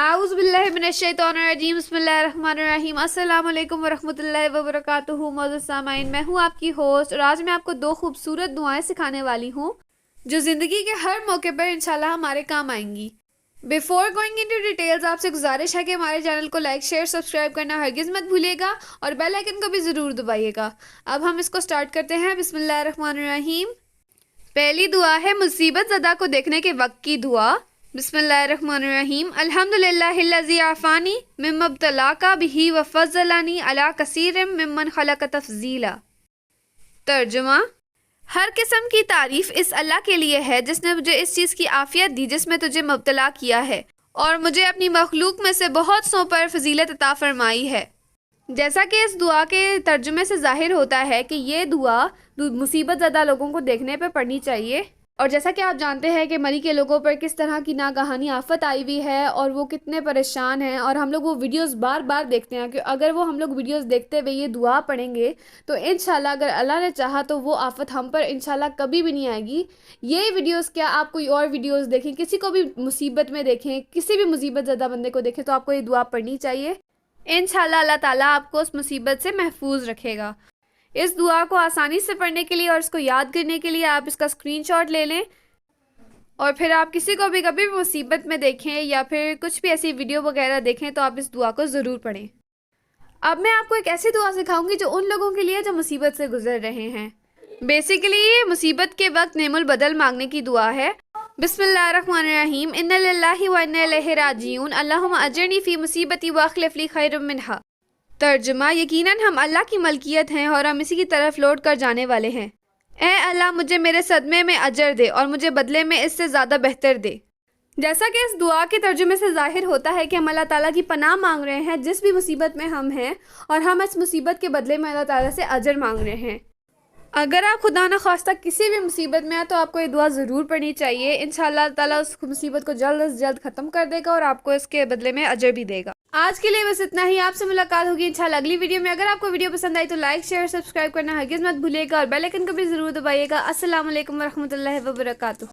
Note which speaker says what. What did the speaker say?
Speaker 1: आऊज़ बिल्लाहि मिनश्शैतानिर्रजीम बिस्मिल्लाहिर्रहमानिर्रहीम अस्सलाम वालेकुम वरहमतुल्लाहि वबरकातुहू। मौजूद सामाइन, मैं हूँ आपकी होस्ट और आज मैं आपको दो खूबसूरत दुआएं सिखाने वाली हूँ जो ज़िंदगी के हर मौके पर इंशाल्लाह हमारे काम आएंगी। बिफोर गोइंग इनटू डिटेल्स, आपसे गुजारिश है कि हमारे चैनल को लाइक शेयर सब्सक्राइब करना हरगिज़ मत भूलिएगा और बेल आइकन को भी ज़रूर दबाइएगा। अब हम इसको स्टार्ट करते हैं। बिस्मिल्लाहिर्रहमानिर्रहीम। पहली दुआ है मुसीबत ज़दा को देखने के वक्त की दुआ। बिस्मिल्लाहिर्रहमानिर्रहीम। अल्हम्दुलिल्लाहिल्लज़ी आफ़ानी मिम्मा इब्तलाका बिही व फ़ज़्ज़लनी अला कसीरिम मिम्मन खलक़ तफ़ज़ीला। तर्जुमा: हर किस्म की तारीफ़ इस अल्लाह के लिए है जिसने मुझे इस चीज़ की आफ़ियत दी जिसमें तुझे मुब्तला किया है और मुझे अपनी मखलूक में से बहुत सौ पर फ़ज़ीलत अता फ़रमाई है। जैसा कि इस दुआ के तर्जुमे से ज़ाहिर होता है कि ये दुआ मुसीबत ज़दा लोगों को देखने पर पढ़नी चाहिए। और जैसा कि आप जानते हैं कि मरी के लोगों पर किस तरह की नागहानी आफत आई हुई है और वो कितने परेशान हैं, और हम लोग वो वीडियोस बार बार देखते हैं कि अगर वो हम लोग वीडियोस देखते हुए ये दुआ पढ़ेंगे तो इंशाल्लाह अगर अल्लाह ने चाहा तो वो आफत हम पर इंशाल्लाह कभी भी नहीं आएगी। ये वीडियोस क्या, आप कोई और वीडियोस देखें, किसी को भी मुसीबत में देखें, किसी भी मुसीबत ज़्यादा बंदे को देखें तो आपको ये दुआ पढ़नी चाहिए। इंशाल्लाह अल्लाह ताला आपको उस मुसीबत से महफूज रखेगा। इस दुआ को आसानी से पढ़ने के लिए और इसको याद करने के लिए आप इसका स्क्रीनशॉट ले लें और फिर आप किसी को भी कभी भी मुसीबत में देखें या फिर कुछ भी ऐसी वीडियो वगैरह देखें तो आप इस दुआ को ज़रूर पढ़ें। अब मैं आपको एक ऐसी दुआ सिखाऊंगी जो उन लोगों के लिए जो मुसीबत से गुजर रहे हैं। बेसिकली ये मुसीबत के वक्त नेमुल बदल मांगने की दुआ है। बिस्मिल्लाहिर्रहमानिर्रहीम। इन्ना लिल्लाहि व इन्ना इलैहि राजिऊन अल्लाहुम्मा अजिरनी फ़ी मुसीबती व अख़्लिफ़ ली खैरम मिन्हा। तर्जुमा: यकीनन हम अल्लाह की मलकियत हैं और हम इसी की तरफ लौट कर जाने वाले हैं। ऐ अल्लाह, मुझे मेरे सदमे में अजर दे और मुझे बदले में इससे ज़्यादा बेहतर दे। जैसा कि इस दुआ के तर्जुमे से ज़ाहिर होता है कि हम अल्लाह ताला की पनाह मांग रहे हैं जिस भी मुसीबत में हम हैं, और हम इस मुसीबत के बदले में अल्लाह ताला से अजर मांग रहे हैं। अगर आप खुदा न खास्ता किसी भी मुसीबत में हैं तो आपको ये दुआ ज़रूर पढ़नी चाहिए। इंशाअल्लाह ताला उस मुसीबत को जल्द से जल्द ख़त्म कर देगा और आपको इसके बदले में अजर भी देगा। आज के लिए बस इतना ही। आपसे मुलाकात होगी इंशाल्लाह अगली वीडियो में। अगर आपको वीडियो पसंद आई तो लाइक शेयर सब्सक्राइब करना हरगिज़ मत भूलिएगा और बेल आइकन को भी ज़रूर दबाइएगा। अस्सलाम वालेकुम वरहमतुल्लाहि वबरकातुहू।